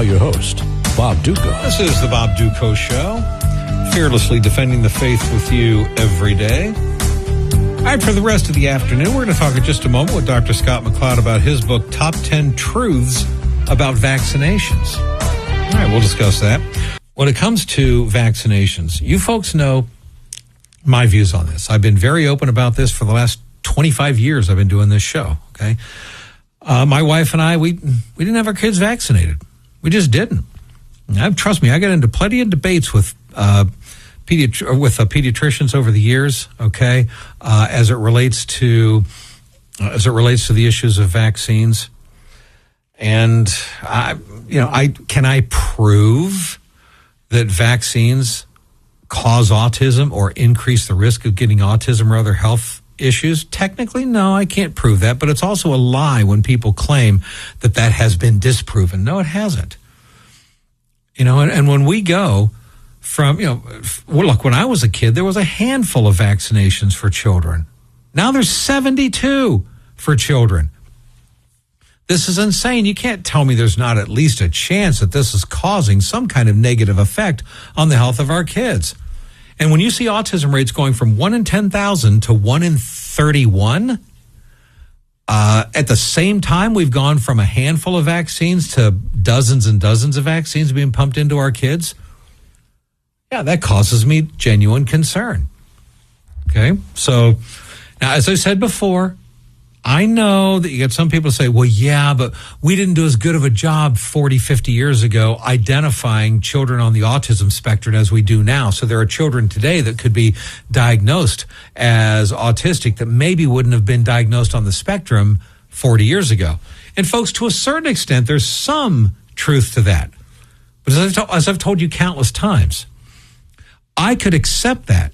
your host, Bob Dutko. This is the Bob Dutko Show, fearlessly defending the faith with you every day. All right, for the rest of the afternoon, we're going to talk in just a moment with Dr. Scott McLeod about his book, Top 10 Truths About Vaccinations. All right, we'll discuss that. When it comes to vaccinations, you folks know my views on this. I've been very open about this for the last 25 years I've been doing this show, okay? My wife and I, we didn't have our kids vaccinated. We just didn't. Trust me, I got into plenty of debates with pediatricians over the years, okay, as it relates to the issues of vaccines. And can I prove that vaccines cause autism or increase the risk of getting autism or other health issues? Technically, no, I can't prove that, but it's also a lie when people claim that has been disproven. No, it hasn't. And when we go from, look, when I was a kid, there was a handful of vaccinations for children. Now there's 72 for children. This is insane. You can't tell me there's not at least a chance that this is causing some kind of negative effect on the health of our kids. And when you see autism rates going from 1 in 10,000 to 1 in 31, at the same time, we've gone from a handful of vaccines to dozens and dozens of vaccines being pumped into our kids. Yeah, that causes me genuine concern. Okay, so now, as I said before, I know that you get some people say, well, yeah, but we didn't do as good of a job 40, 50 years ago identifying children on the autism spectrum as we do now. So there are children today that could be diagnosed as autistic that maybe wouldn't have been diagnosed on the spectrum 40 years ago. And folks, to a certain extent, there's some truth to that. But as I've told you countless times, I could accept that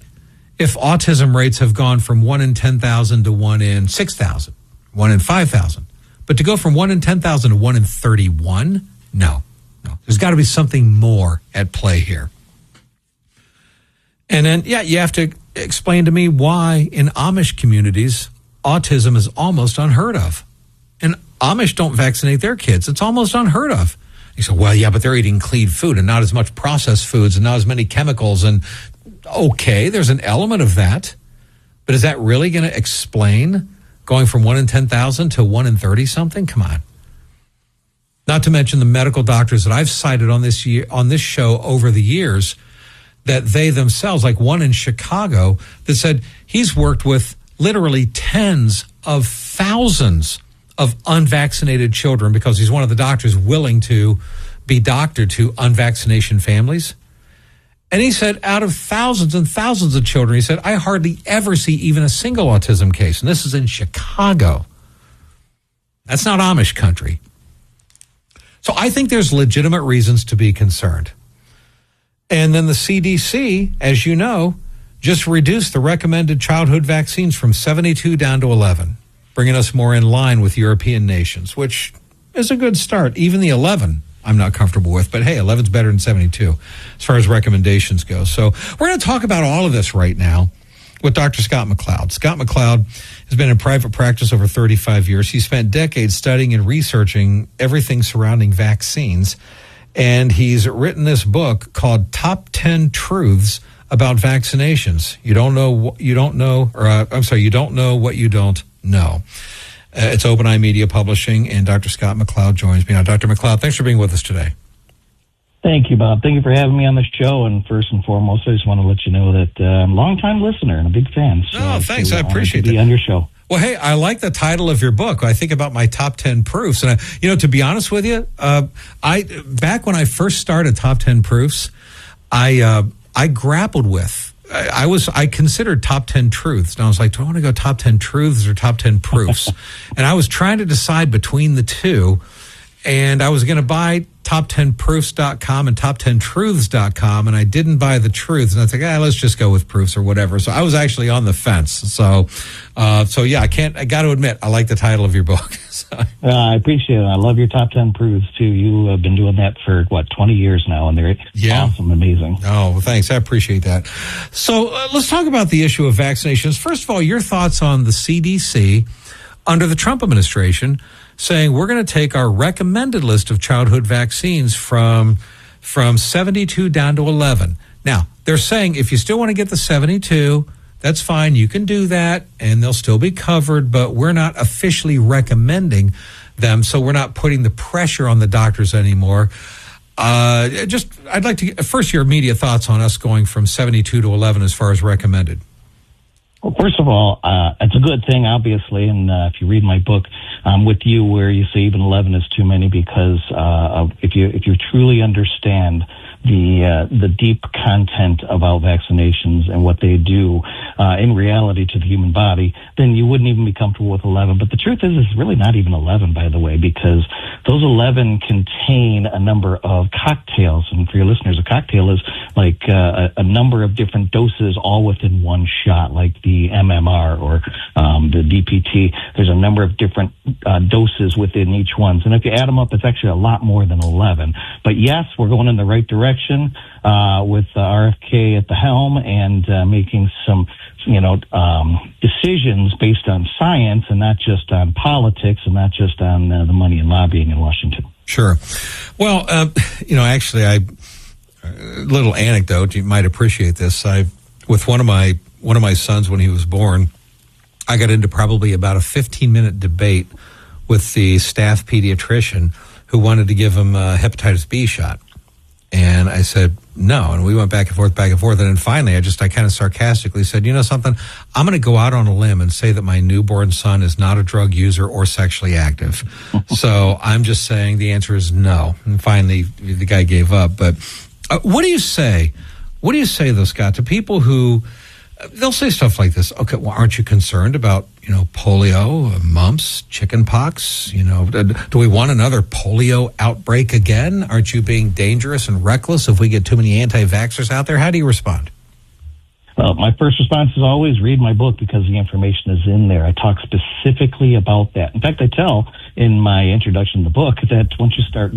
if autism rates have gone from 1 in 10,000 to 1 in 6,000. 1 in 5,000. But to go from 1 in 10,000 to 1 in 31? No. There's got to be something more at play here. And then, you have to explain to me why in Amish communities, autism is almost unheard of. And Amish don't vaccinate their kids. It's almost unheard of. You say, well, yeah, but they're eating clean food and not as much processed foods and not as many chemicals. And okay, there's an element of that. But is that really going to explain going from 1 in 10,000 to 1 in 30-something? Come on. Not to mention the medical doctors that I've cited on this show over the years, that they themselves, like one in Chicago, that said he's worked with literally tens of thousands of unvaccinated children because he's one of the doctors willing to be doctored to unvaccination families. And he said, out of thousands and thousands of children, he said, I hardly ever see even a single autism case. And this is in Chicago. That's not Amish country. So I think there's legitimate reasons to be concerned. And then the CDC, as you know, just reduced the recommended childhood vaccines from 72 down to 11, bringing us more in line with European nations, which is a good start. Even the 11 I'm not comfortable with, but hey, 11's better than 72 as far as recommendations go. So we're going to talk about all of this right now with Dr. Scott McLeod. Scott McLeod has been in private practice over 35 years. He spent decades studying and researching everything surrounding vaccines, and he's written this book called Top 10 Truths About Vaccinations. You don't know what you don't know. It's Open Eye Media Publishing, and Dr. Scott McLeod joins me now. Dr. McLeod, thanks for being with us today. Thank you, Bob. Thank you for having me on the show. And first and foremost, I just want to let you know that I'm a long-time listener and a big fan. So thanks. I appreciate that. Be on your show. Well, hey, I like the title of your book. I think about my top 10 proofs. And, to be honest with you, back when I first started Top 10 Proofs, I grappled with, I considered top 10 truths. And I was like, do I want to go top 10 truths or top 10 proofs? And I was trying to decide between the two. And I was going to buy top10proofs.com and top10truths.com, and I didn't buy the truths. And I was like, let's just go with proofs or whatever. So I was actually on the fence. So yeah, I got to admit, I like the title of your book. I appreciate it. I love your top 10 proofs too. You have been doing that for 20 years now, and they're awesome, amazing. Oh, well, thanks. I appreciate that. So let's talk about the issue of vaccinations. First of all, your thoughts on the CDC under the Trump administration saying we're going to take our recommended list of childhood vaccines from 72 down to 11. Now, they're saying if you still want to get the 72, that's fine. You can do that, and they'll still be covered, but we're not officially recommending them, so we're not putting the pressure on the doctors anymore. I'd like to get first your immediate thoughts on us going from 72 to 11 as far as recommended. Well, first of all, it's a good thing, obviously, and if you read my book, I'm with you where you say even 11 is too many, because if you truly understand the deep content about vaccinations and what they do in reality to the human body, then you wouldn't even be comfortable with 11. But the truth is, it's really not even 11, by the way, because those 11 contain a number of cocktails. And for your listeners, a cocktail is like a number of different doses all within one shot, like the MMR or the DPT. There's a number of different doses within each one. And if you add them up, it's actually a lot more than 11. But yes, we're going in the right direction with RFK at the helm and making some decisions based on science and not just on politics and not just on the money and lobbying in Washington. Sure. Well, actually, a little anecdote, you might appreciate this. With one of my sons when he was born, I got into probably about a 15-minute debate with the staff pediatrician who wanted to give him a hepatitis B shot. And I said, no. And we went back and forth. And then finally, I kind of sarcastically said, you know something? I'm going to go out on a limb and say that my newborn son is not a drug user or sexually active. So I'm just saying the answer is no. And finally, the guy gave up. But what do you say? What do you say, though, Scott, to people who they'll say stuff like this? Okay, well, aren't you concerned about, polio, mumps, chicken pox? Do we want another polio outbreak again? Aren't you being dangerous and reckless if we get too many anti-vaxxers out there? How do you respond? Well, my first response is always read my book because the information is in there. I talk specifically about that. In fact, I tell in my introduction to the book that once you start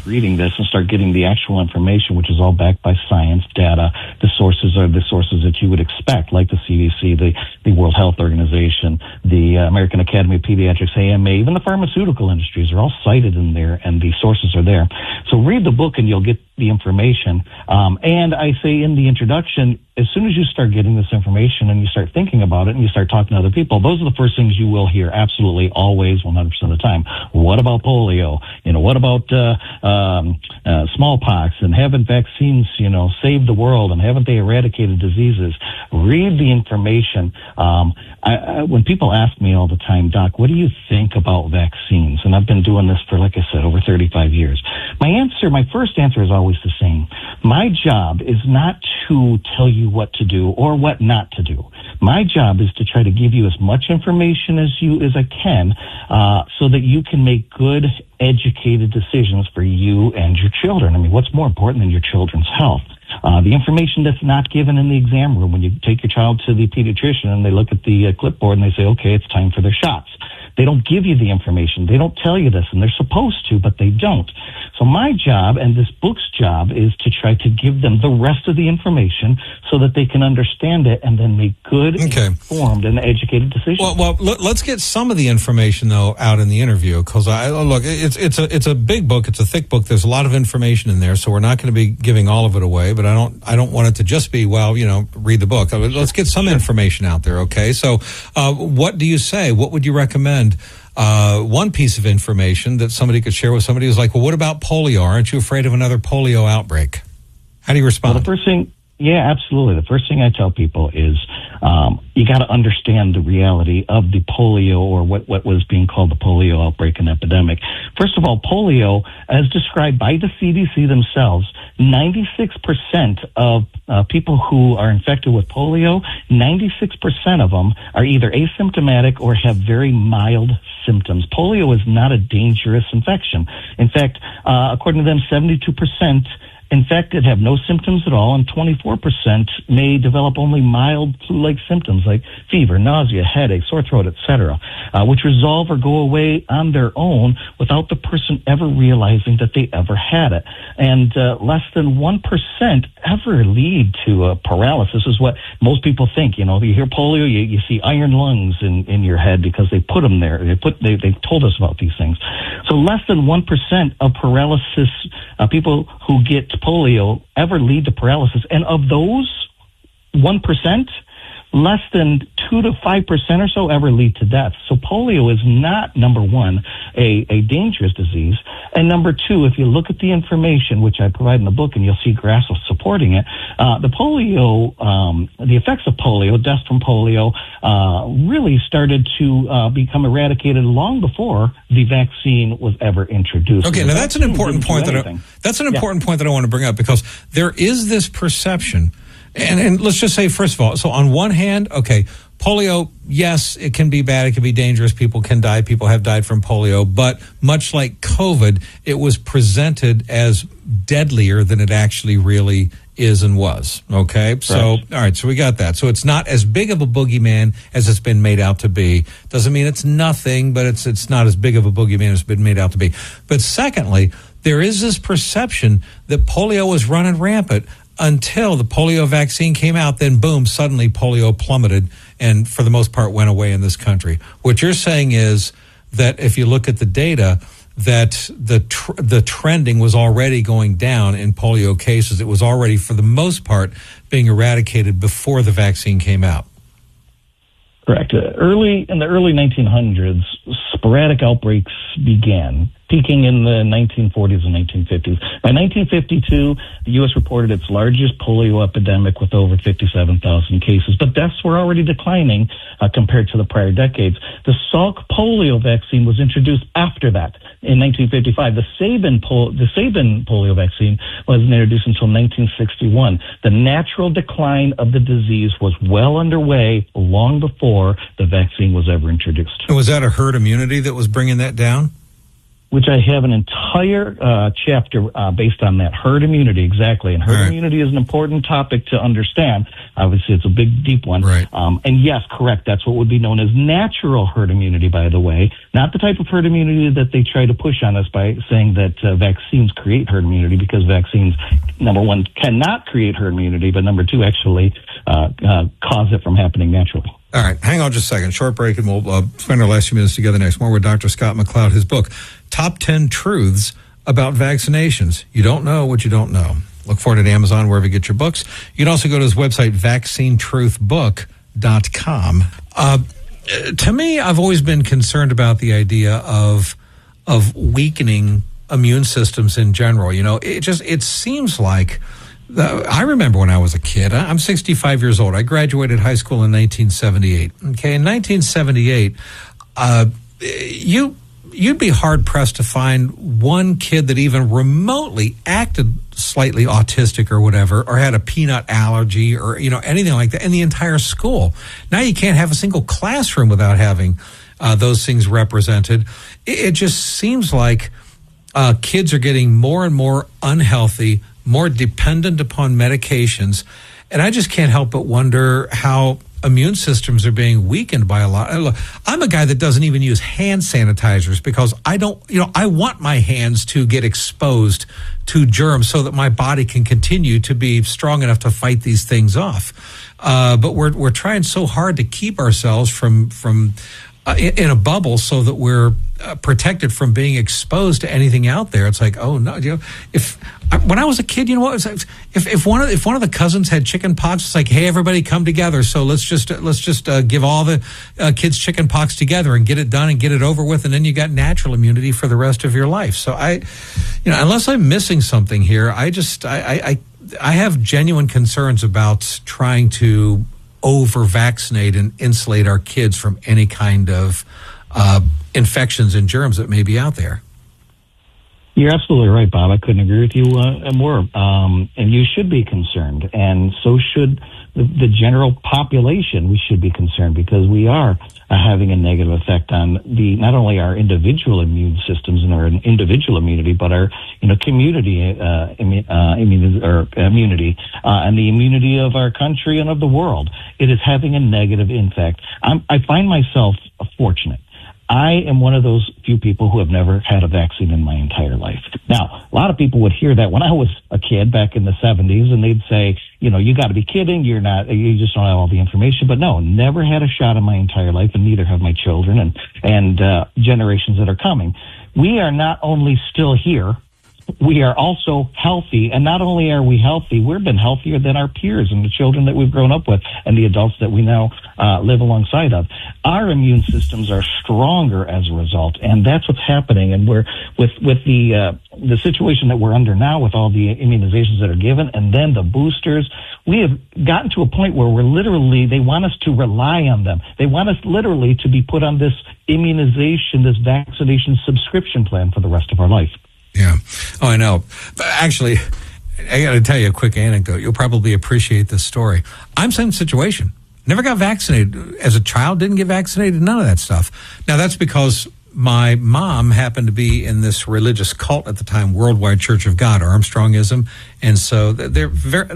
reading this and start getting the actual information, which is all backed by science, data, the sources are the sources that you would expect, like the CDC, the World Health Organization, the American Academy of Pediatrics, AMA, even the pharmaceutical industries are all cited in there, and the sources are there. So read the book and you'll get the information. And I say in the introduction, as soon as you start getting this information and you start thinking about it and you start talking to other people, those are the first things you will hear, absolutely, always, 100% of the time. What about polio? What about smallpox? And haven't vaccines, saved the world? And haven't they eradicated diseases? Read the information. When people ask me all the time, Doc, what do you think about vaccines? And I've been doing this for, like I said, over 35 years. My first answer is always the same. My job is not to tell you what to do or what not to do. My job is to try to give you as much information as I can, so that you can make good, educated decisions for you and your children. I mean, what's more important than your children's health? The information that's not given in the exam room when you take your child to the pediatrician and they look at the clipboard and they say, okay, it's time for their shots. They don't give you the information. They don't tell you this, and they're supposed to, but they don't. So my job and this book's job is to try to give them the rest of the information so that they can understand it and then make good, informed, and educated decisions. Well, let's get some of the information, though, out in the interview, because look, it's a big book. It's a thick book. There's a lot of information in there, so we're not going to be giving all of it away, but I don't want it to just be, read the book. Let's get some information out there, okay? So what do you say? What would you recommend? One piece of information that somebody could share with somebody is like, well, what about polio? Aren't you afraid of another polio outbreak? How do you respond? Well, the first thing, yeah, absolutely. The first thing I tell people is you got to understand the reality of the polio, or what was being called the polio outbreak and epidemic. First of all, polio, as described by the CDC themselves, 96% of people who are infected with polio, 96% of them are either asymptomatic or have very mild symptoms. Polio is not a dangerous infection. In fact, according to them, 72% infected have no symptoms at all, and 24% may develop only mild flu-like symptoms like fever, nausea, headache, sore throat, etc., which resolve or go away on their own without the person ever realizing that they ever had it. And less than 1% ever lead to paralysis, is what most people think. You hear polio, you see iron lungs in your head because they put them there. They told us about these things. So less than 1% of paralysis, people who get polio ever lead to paralysis. And of those 1%, less than 2 to 5% or so ever lead to death. So polio is not, number one, a dangerous disease. And number two, if you look at the information, which I provide in the book, and you'll see graphs supporting it, the effects of polio, deaths from polio, really started to become eradicated long before the vaccine was ever introduced. Okay, now that's an important point point that I want to bring up, because there is this perception. And let's just say, first of all, so on one hand, okay, polio, yes, it can be bad, it can be dangerous, people can die, people have died from polio, but much like COVID, it was presented as deadlier than it actually really is and was, okay? So, all right, so we got that. So it's not as big of a boogeyman as it's been made out to be. Doesn't mean it's nothing, but it's not as big of a boogeyman as it's been made out to be. But secondly, there is this perception that polio was running rampant until the polio vaccine came out. Then boom, suddenly polio plummeted and for the most part went away in this country. What you're saying is that if you look at the data, that the trending was already going down in polio cases. It was already, for the most part, being eradicated before the vaccine came out. Correct. In the early 1900s, sporadic outbreaks began, peaking in the 1940s and 1950s. By 1952, the U.S. reported its largest polio epidemic with over 57,000 cases, but deaths were already declining compared to the prior decades. The Salk polio vaccine was introduced after that in 1955. The Sabin polio vaccine wasn't introduced until 1961. The natural decline of the disease was well underway long before the vaccine was ever introduced. And was that a herd immunity that was bringing that down? Which I have an entire chapter based on that, herd immunity, exactly. And herd immunity is an important topic to understand. Obviously, it's a big, deep one. Right. And yes, correct, that's what would be known as natural herd immunity, by the way, not the type of herd immunity that they try to push on us by saying that vaccines create herd immunity, because vaccines, number one, cannot create herd immunity, but number two, actually cause it from happening naturally. All right, hang on just a second. Short break, and we'll spend our last few minutes together next. More with Dr. Scott McLeod, his book, Top 10 Truths About Vaccinations. You don't know what you don't know. Look for it at Amazon, wherever you get your books. You can also go to his website, vaccinetruthbook.com. To me, I've always been concerned about the idea of weakening immune systems in general. It seems like, I remember when I was a kid. I'm 65 years old. I graduated high school in 1978. Okay, in 1978, you'd be hard-pressed to find one kid that even remotely acted slightly autistic or whatever, or had a peanut allergy or, anything like that in the entire school. Now you can't have a single classroom without having those things represented. It just seems like kids are getting more and more unhealthy, more dependent upon medications. And I just can't help but wonder how immune systems are being weakened by a lot. I'm a guy that doesn't even use hand sanitizers because I want my hands to get exposed to germs so that my body can continue to be strong enough to fight these things off. But we're trying so hard to keep ourselves from in a bubble so that we're protected from being exposed to anything out there. It's like, oh no, when I was a kid, if one of the cousins had chicken pox, it's like, hey, everybody come together. So let's just give all the kids chicken pox together and get it done and get it over with, and then you got natural immunity for the rest of your life. So unless I'm missing something here, I have genuine concerns about trying to over-vaccinate and insulate our kids from any kind of infections and germs that may be out there. You're absolutely right, Bob. I couldn't agree with you more. And you should be concerned, and so should the general population. We should be concerned because we are having a negative effect on not only our individual immune systems and our individual immunity, but our community immunity and the immunity of our country and of the world. It is having a negative impact. I find myself fortunate. I am one of those few people who have never had a vaccine in my entire life. Now, a lot of people would hear that when I was a kid back in the 70s, and they'd say, you got to be kidding. You just don't have all the information. But no, never had a shot in my entire life, and neither have my children and generations that are coming. We are not only still here, we are also healthy. And not only are we healthy, we've been healthier than our peers and the children that we've grown up with and the adults that we now live alongside of. Our immune systems are stronger as a result, and that's what's happening. And we're with the situation that we're under now with all the immunizations that are given and then the boosters, we have gotten to a point where they want us to rely on them. They want us literally to be put on this this vaccination subscription plan for the rest of our life. Yeah. Oh, I know. But actually, I got to tell you a quick anecdote. You'll probably appreciate this story. I'm same situation. Never got vaccinated. As a child, didn't get vaccinated, none of that stuff. Now, that's because my mom happened to be in this religious cult at the time, Worldwide Church of God, Armstrongism. And so they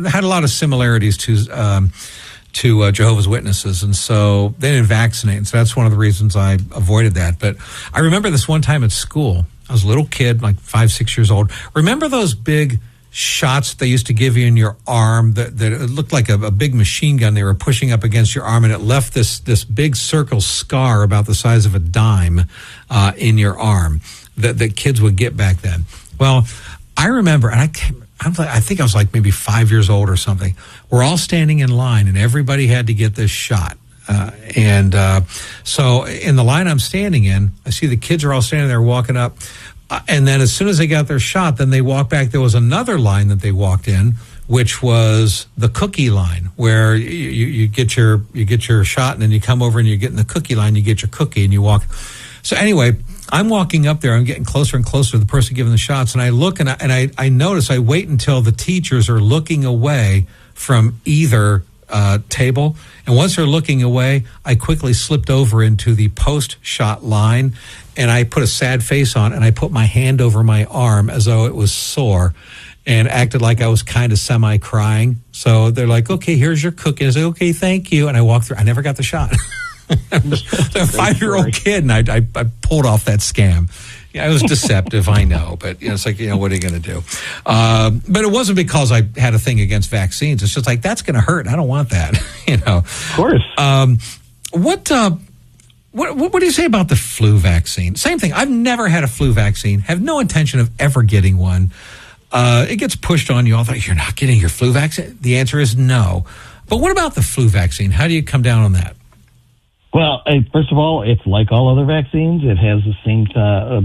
had a lot of similarities to Jehovah's Witnesses. And so they didn't vaccinate. And so that's one of the reasons I avoided that. But I remember this one time at school. I was a little kid, like 5, 6 years old. Remember those big shots they used to give you in your arm that it looked like a big machine gun they were pushing up against your arm, and it left this big circle scar about the size of a dime in your arm that kids would get back then. Well, I remember, and I think I was like maybe 5 years old or something. We're all standing in line, and everybody had to get this shot. So in the line I'm standing in, I see the kids are all standing there walking up. And then as soon as they got their shot, then they walked back. There was another line that they walked in, which was the cookie line, where you get your shot, and then you come over and you get in the cookie line, you get your cookie, and you walk. So anyway, I'm walking up there. I'm getting closer and closer to the person giving the shots, and I look and I notice. I wait until the teachers are looking away from either table, and once they're looking away, I quickly slipped over into the post-shot line, and I put a sad face on, and I put my hand over my arm as though it was sore, and acted like I was kind of semi-crying. So they're like, "Okay, here's your cookie." I said, "Okay, thank you," and I walked through. I never got the shot. I was a 5-year-old kid, and I pulled off that scam. Yeah, it was deceptive, I know, but it's like, what are you going to do? But it wasn't because I had a thing against vaccines. It's just like, that's going to hurt. I don't want that, Of course. What do you say about the flu vaccine? Same thing. I've never had a flu vaccine, have no intention of ever getting one. It gets pushed on you all that you're not getting your flu vaccine. The answer is no. But what about the flu vaccine? How do you come down on that? Well, first of all, it's like all other vaccines. It has the same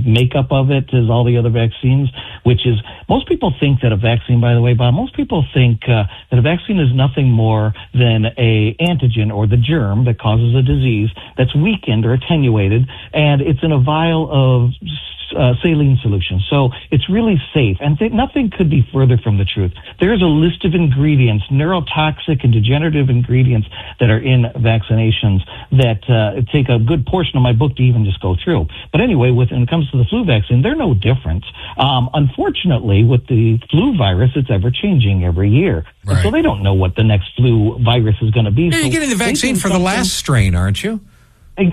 makeup of it as all the other vaccines, which is, most people think that a vaccine, by the way, Bob, most people think that a vaccine is nothing more than a antigen or the germ that causes a disease that's weakened or attenuated, and it's in a vial of saline solution. So it's really safe, and nothing could be further from the truth. There's a list of ingredients, neurotoxic and degenerative ingredients that are in vaccinations that take a good portion of my book to even just go through. But anyway, when it comes to the flu vaccine, they're no different. Unfortunately, with the flu virus, it's ever changing every year. Right. And so they don't know what the next flu virus is going to be. You're getting the vaccine for the last strain, aren't you?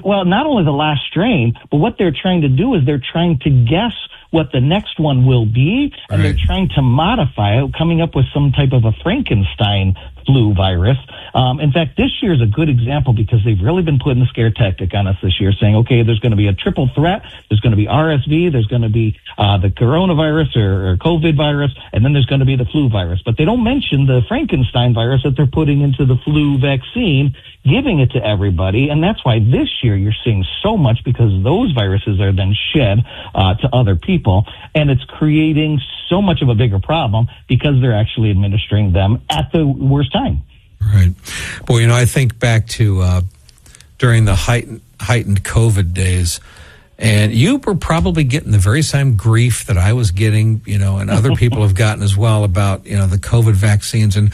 Well, not only the last strain, but what they're trying to do is they're trying to guess what the next one will be, and they're trying to modify it, coming up with some type of a Frankenstein flu virus. In fact, this year is a good example because they've really been putting the scare tactic on us this year, saying, okay, there's going to be a triple threat. There's going to be RSV. There's going to be the coronavirus or COVID virus, and then there's going to be the flu virus. But they don't mention the Frankenstein virus that they're putting into the flu vaccine, giving it to everybody. And that's why this year you're seeing so much, because those viruses are then shed to other people. And it's creating so much of a bigger problem because they're actually administering them at the worst time. Right. Boy, I think back to during the heightened COVID days, And you were probably getting the very same grief that I was getting, and other people have gotten as well about, the COVID vaccines. And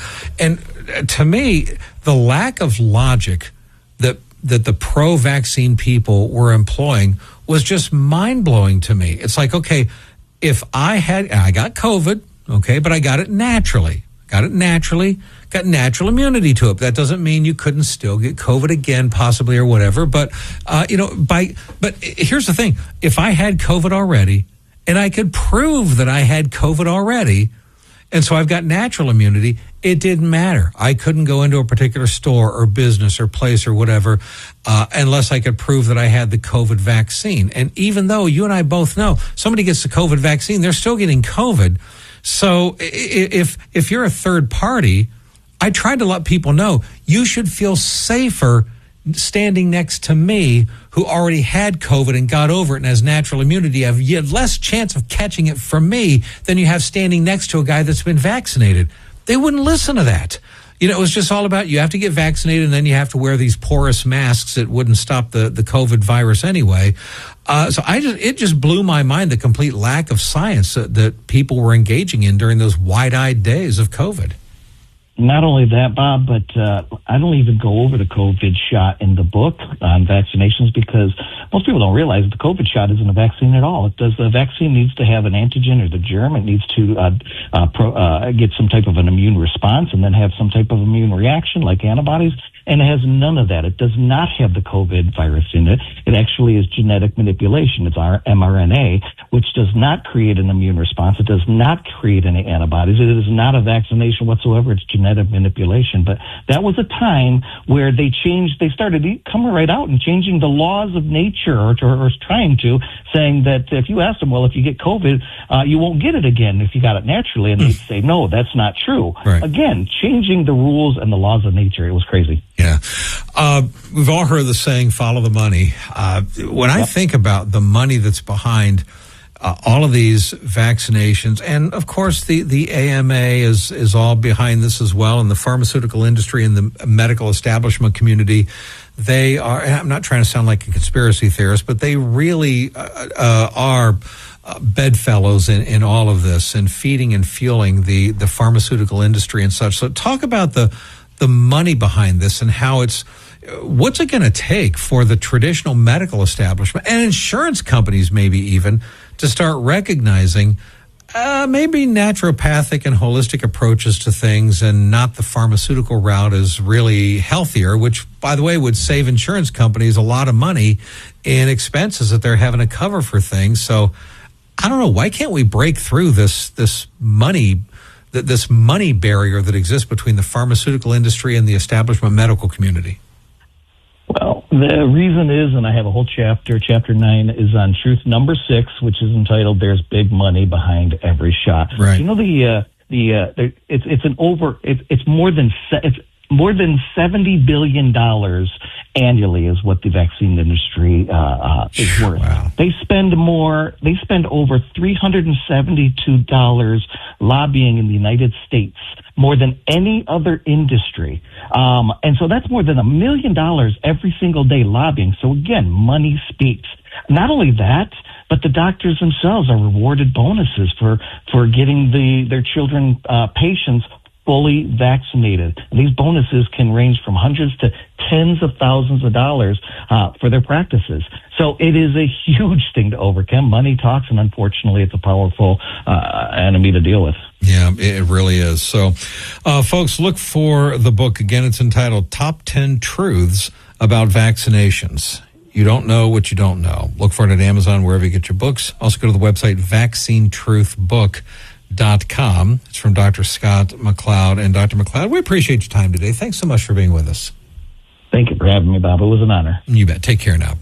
to me, the lack of logic that the pro-vaccine people were employing was just mind-blowing to me. It's like, okay, if I got COVID, okay, but I got it naturally. Got natural immunity to it. That doesn't mean you couldn't still get COVID again, possibly, or whatever. But, but here's the thing. If I had COVID already, and I could prove that I had COVID already, and so I've got natural immunity, it didn't matter. I couldn't go into a particular store or business or place or whatever unless I could prove that I had the COVID vaccine. And even though you and I both know somebody gets the COVID vaccine, they're still getting COVID. So if you're a third party, I tried to let people know you should feel safer standing next to me who already had COVID and got over it and has natural immunity. You have less chance of catching it from me than you have standing next to a guy that's been vaccinated. They wouldn't listen to that. It was just all about you have to get vaccinated and then you have to wear these porous masks that wouldn't stop the COVID virus anyway. So it just blew my mind, the complete lack of science that people were engaging in during those wide-eyed days of COVID. Not only that, Bob, but I don't even go over the COVID shot in the book on vaccinations because most people don't realize the COVID shot isn't a vaccine at all. The vaccine needs to have an antigen or the germ. It needs to get some type of an immune response and then have some type of immune reaction like antibodies. And it has none of that. It does not have the COVID virus in it. It actually is genetic manipulation. It's our mRNA, which does not create an immune response. It does not create any antibodies. It is not a vaccination whatsoever. It's genetic manipulation. But that was a time where they started coming right out and changing the laws of nature or trying to, saying that if you ask them, well, if you get COVID, you won't get it again if you got it naturally. And they'd say, no, that's not true. Right. Again, changing the rules and the laws of nature. It was crazy. Yeah. We've all heard the saying, follow the money. When I think about the money that's behind all of these vaccinations, and of course the AMA is all behind this as well, and the pharmaceutical industry and the medical establishment community, they are, and I'm not trying to sound like a conspiracy theorist, but they really are bedfellows in all of this and feeding and fueling the pharmaceutical industry and such. So talk about the money behind this and how what's it going to take for the traditional medical establishment and insurance companies maybe even to start recognizing maybe naturopathic and holistic approaches to things and not the pharmaceutical route is really healthier, which, by the way, would save insurance companies a lot of money in expenses that they're having to cover for things. So I don't know, why can't we break through this money barrier that exists between the pharmaceutical industry and the establishment medical community? Well, the reason is, and I have a whole chapter 9 is on truth number 6, which is entitled "There's Big Money Behind Every Shot." Right. It's more than $70 billion annually is what the vaccine industry is worth. Wow. They spend over $372 lobbying in the United States, more than any other industry. And so that's more than $1 million every single day lobbying. So again, money speaks. Not only that, but the doctors themselves are rewarded bonuses for getting their children, patients fully vaccinated. And these bonuses can range from hundreds to tens of thousands of dollars for their practices. So it is a huge thing to overcome. Money talks, and unfortunately, it's a powerful enemy to deal with. Yeah, it really is. So, folks, look for the book. Again, it's entitled Top 10 Truths About Vaccinations. You don't know what you don't know. Look for it at Amazon, wherever you get your books. Also go to the website vaccinetruthbook.com. It's from Dr. Scott McLeod. And Dr. McLeod, we appreciate your time today. Thanks so much for being with us. Thank you for having me, Bob. It was an honor. You bet. Take care now.